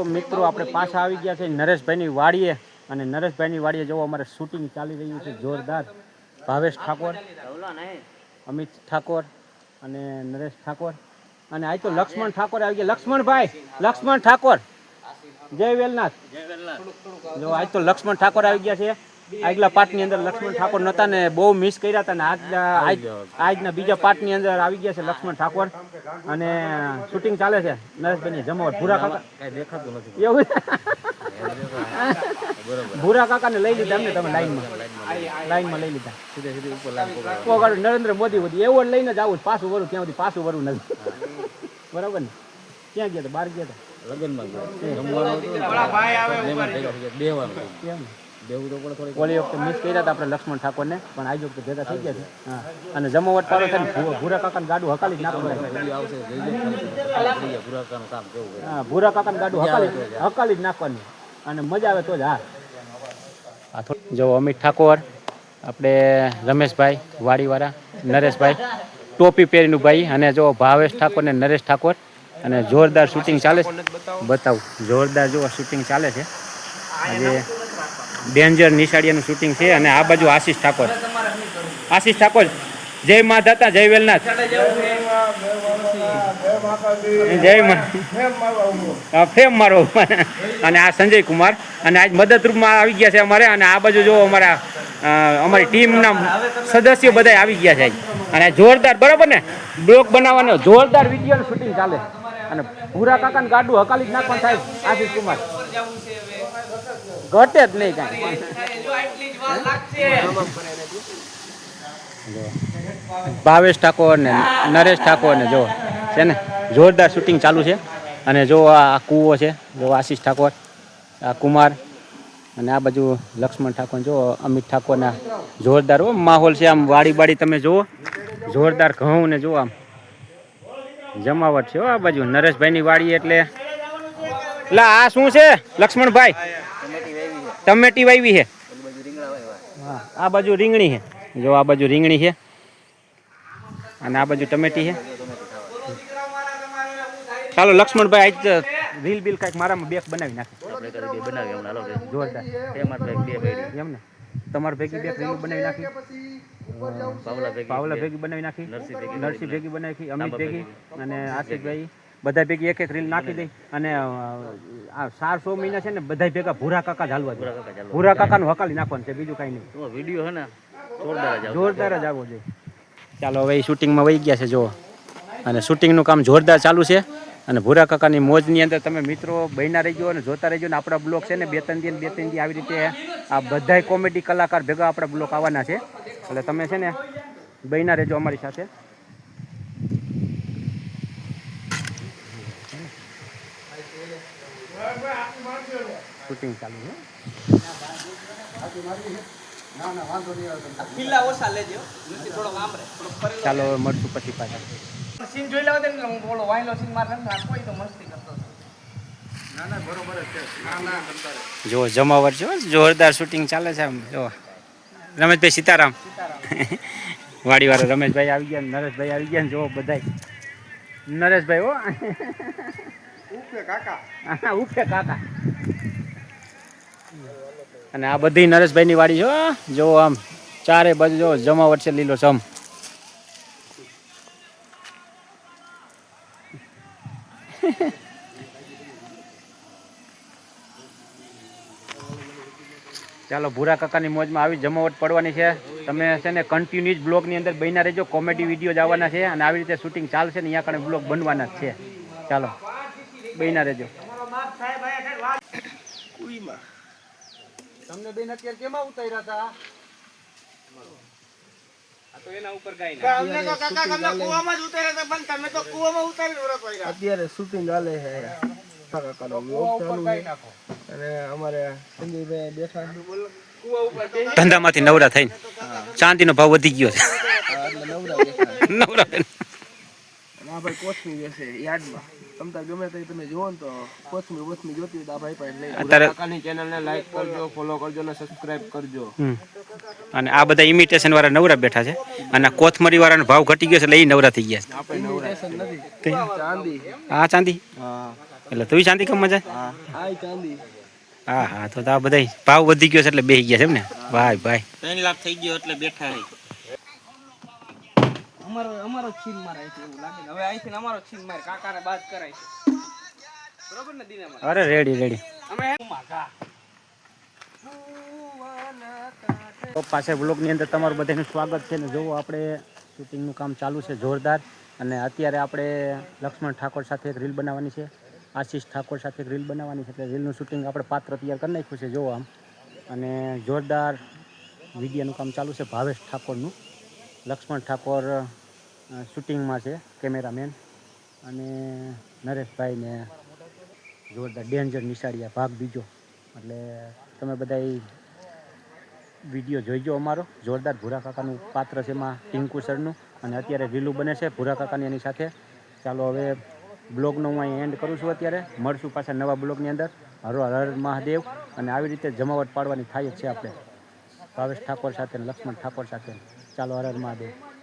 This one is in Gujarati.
મિત્રો આપણે પાછા આવી ગયા છે નરેશભાઈની વાડીએ અને નરેશભાઈની વાડીએ જો અમારે શૂટિંગ ચાલી રહ્યું છે જોરદાર. ભાવેશ ઠાકોર, અમિત ઠાકોર અને નરેશ ઠાકોર અને આ તો લક્ષ્મણ ઠાકોર આવી ગયા. લક્ષ્મણ ઠાકોર, જય વેલનાથ. જો આજ તો લક્ષ્મણ ઠાકોર આવી ગયા છે. આગલા પાર્ટની અંદર લક્ષ્મણ ઠાકોર નહોતા ને બહુ મિસ કર્યા હતા ને આજના બીજા પાર્ટની અંદર આવી ગયા છે લક્ષ્મણ ઠાકોર અને શૂટિંગ ચાલે છે નરેશભાઈની જમાવટ. ભૂરા કાકા દેખાતું નથી એવું ભૂરા કાકાને લઈ લીધા એમને તમે લાઈનમાં લઈ લીધા સીધે નરેન્દ્ર મોદી બધી એવોર્ડ લઈને જ આવું પાછું વરું ત્યાં સુધી પાછું વરું નથી બરાબર ને. ક્યાં ગયા હતા? બહાર ગયા હતા લગ્નમાં ઓલી વખતે મિસ કર્યા હતા આપણે લક્ષ્મણ ઠાકોરને પણ આજ વખતે ભેગા થઈ ગયા છે. હા અને જમાવટ પાડો છે ને ભૂરા કાકાને ગાડું હકાલી જ નાખવું. હા ભૂરા કાકાને ગાડું હકાલી જ નાખવાની અને મજા આવે તો જ. હા જો અમિત ઠાકોર, આપણે રમેશભાઈ વાડીવાળા, નરેશભાઈ ટોપી પહેરીનું ભાઈ અને જો ભાવેશ ઠાકોર ને નરેશ ઠાકોર અને જોરદાર શૂટિંગ ચાલે છે. બતાવું જોરદાર જો શૂટિંગ ચાલે છે. આજે ડેન્જર નિશાળિયાનું શૂટિંગ છે અને આ બાજુ આશીષ ઠાકોર જય મા દાતા, જય વેલનાથ, જય ફેમ મારો અને આ સંજય કુમાર અને આજ મદદરૂપમાં આવી ગયા છે અમારે. અને આ બાજુ જો અમારી ટીમના સદસ્યો બધા આવી ગયા છે અને જોરદાર બરાબર ને બ્લોગ બનાવવાનો જોરદાર વિડીયોનું શૂટિંગ ચાલે અને ભૂરા કાકાને ગાડું હકાલી જ નાખવાનું થાય. આશીષ કુમાર ઘટે જ નહીં કાંઈ. ભાવેશ ઠાકોર ને નરેશ ઠાકોર ને જો છે ને જોરદાર શૂટિંગ ચાલુ છે. અને જો આ કૂવો છે, જો આશીષ ઠાકોર, આ કુમાર અને આ બાજુ લક્ષ્મણ ઠાકોર, જો અમિત ઠાકોરના જોરદાર માહોલ છે. આમ વાડી તમે જુઓ જોરદાર ઘઉં ને જુઓ આમ જમાવટ છે. આ બાજુ નરેશભાઈની વાડી એટલે આ શું છે લક્ષ્મણભાઈ? ટમેટી વાવી છે. હા આ બાજુ રીંગણી છે. જો આ બાજુ રીંગણી છે અને આ બાજુ ટમેટી છે. ચાલો લક્ષ્મણભાઈ આજ રીલ બિલ કાંઈક મારામાં બેક બનાવી નાખે જોરદાર. એમ ને તમારે ભેગી બેક રીલ બનાવી નાખી, પાવલા ભેગી બનાવી નાખી, નરસિંહ ભેગી બનાવી નાખી, અમિત ભેગી અને આશિષભાઈ બધા ભેગી એક રીલ નાખી દઈ. અને આ 400 મહિના છે ને બધા ભેગા ભૂરા કાકા જ હાલવા જોઈએ. ભૂરા કાકાનું હકાલી નાખવાનું છે, બીજું કાંઈ નહીં. વિડીયો છે ને જોરદાર જ આવવો જોઈએ. ચાલો હવે શૂટિંગમાં વહી ગયા છે જો અને શૂટિંગનું કામ જોરદાર ચાલુ છે. અને ભૂરા કાકાની મોજની અંદર તમે મિત્રો બન્યા રહેજો અને જોતા રહેજો. ને આપણા બ્લોક છે ને 2-3 દી આવી રીતે આ બધાય કોમેડી કલાકાર ભેગા આપણા બ્લોક આવવાના છે એટલે તમે છે ને બન્યા રહેજો અમારી સાથે. શૂટિંગ ચાલુ છે. ચાલો મળશું પછી પાછા. જો જમાવટ જો જોરદાર શૂટિંગ ચાલે છે. આમ જો રમેશભાઈ સીતારામ વાડીવાળા રમેશભાઈ આવી ગયા, નરેશભાઈ આવી ગયા. જો બધા નરેશભાઈ હો ઉફે કાકા અને આ બધી નરેશભાઈની વાડી છો. જો આમ ચારે બાજુ જો જમાવટ છે લીલો સમ. ચાલો ભૂરા કાકાની મોજમાં આવી જમાવટ પડવાની છે. તમે છે ને કન્ટિન્યુ જ બ્લોગની અંદર બન્યા રહેજો. કોમેડી વિડીયો જ આવવાના છે અને આવી રીતે શૂટિંગ ચાલશે ને અહીંયા કણે બ્લોગ બનવાના જ છે. ચાલો બન્યા રહેજો. તમને બેન અત્યારે કેમાં ઉતાર્યા હતા? આ તો એના ઉપર ગાય ના અમને તો કાકા તમને કુવામાં જ ઉતાર્યા હતા પણ તમે તો કુવામાં ઉતારીને ઉરા પાડ્યા. અત્યારે શૂટિંગ ચાલે છે કાકાનો વ્લોગ ચાલુ છે અને અમારે સંજયભાઈ બેઠા ધંધામાંથી નવરા થઈને ચાંદીનો ભાવ વધી ગયો છે નવરા આ ભાઈ કોથમી બેસે યાદમાં તમતા ગમે તે તમે જોવો ને તો કોથમી જોતી હોય તો આ ભાઈ પાસે લઈ અત્યારે કાકાની ચેનલને લાઈક કરજો, ફોલો કરજો અને સબસ્ક્રાઇબ કરજો. અને આ બધા ઇમિટેશન વાળા નવરા બેઠા છે અને કોથમરી વાળાનો ભાવ ઘટી ગયો છે એટલે એ નવરા થઈ ગયા છે. આપણે નવરા નથી ચાંદી. હા ચાંદી. હા એટલે તું શાંતિ કમ મજા હા હા તો આ બધા ભાવ વધી ગયો છે એટલે બેસી ગયા છે એમ ને ભાઈ ભાઈ 3 લાખ થઈ ગયો એટલે બેઠા રહી અમારો છીન મારાય છે એવું લાગે હવે અહીંથી અમારો છીન માર કાકાને બાદ કરાય છે બરોબર ને દિનામાં અરે રેડી રેડી અમે માગા તો પાછળ બ્લોગની અંદર તમારું બધાનું સ્વાગત છે ને જોવો આપણે શૂટિંગનું કામ ચાલુ છે જોરદાર અને અત્યારે આપણે લક્ષ્મણ ઠાકોર સાથે એક રીલ બનાવવાની છે આશીષ ઠાકોર સાથે એક રીલ બનાવવાની છે એટલે રીલનું શૂટિંગ આપણે પાત્ર તૈયાર કરી નાખ્યું છે જોવો આમ અને જોરદાર વિડીયોનું કામ ચાલુ છે ભાવેશ ઠાકોરનું લક્ષ્મણ ઠાકોર શૂટિંગમાં છે કેમેરામેન અને નરેશભાઈને જોરદાર ડેન્જર નિશાળિયા ભાગ બીજો એટલે તમે બધા વિડીયો જોઈજો અમારો જોરદાર ભૂરા કાકાનું પાત્ર છે એમાં ટિંકુ સરનું અને અત્યારે રીલું બને છે ભૂરા કાકાની એની સાથે ચાલો હવે બ્લોગનો હું અહીં એન્ડ કરું છું અત્યારે મળશું પાછા નવા બ્લોગની અંદર હર હર મહાદેવ અને આવી રીતે જમાવટ પાડવાની થાય જ છે આપણે ભાવેશ ઠાકોર સાથે લક્ષ્મણ ઠાકોર સાથે ચાલો હર હર મહાદેવ